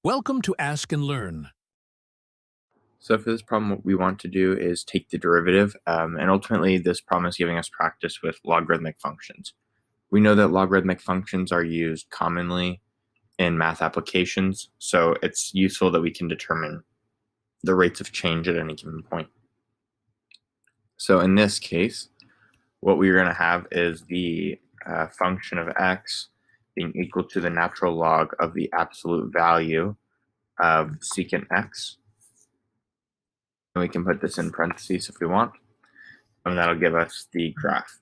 Welcome to Ask and Learn. So for this problem, what we want to do is take the derivative, and ultimately this problem is giving us practice with logarithmic functions. We know that logarithmic functions are used commonly in math applications, so it's useful that we can determine the rates of change at any given point. So in this case, what we're going to have is the function of x being equal to the natural log of the absolute value of secant x. And we can put this in parentheses if we want, and that'll give us the graph.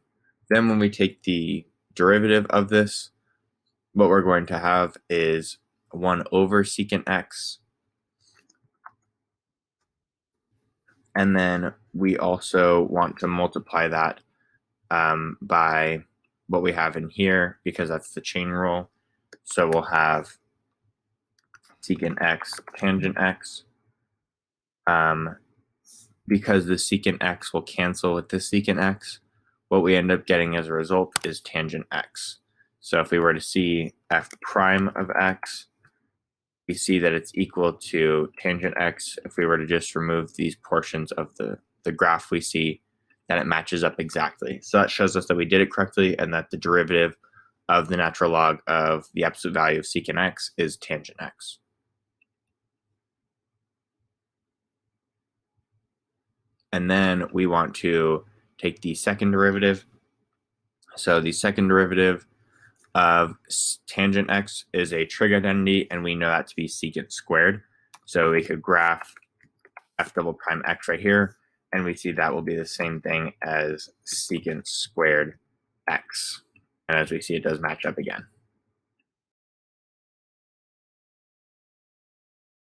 Then when we take the derivative of this, what we're going to have is 1 over secant x. And then we also want to multiply that by what we have in here, because that's the chain rule. So we'll have secant x tangent x. Because the secant x will cancel with the secant x, what we end up getting as a result is tangent x. So if we were to see f prime of x, we see that it's equal to tangent x. If we were to just remove these portions of the graph, we see that it matches up exactly. So that shows us that we did it correctly and that the derivative of the natural log of the absolute value of secant x is tangent x. And then we want to take the second derivative. So the second derivative of tangent x is a trig identity, and we know that to be secant squared. So we could graph f double prime x right here, and we see that will be the same thing as secant squared x. And as we see, it does match up again.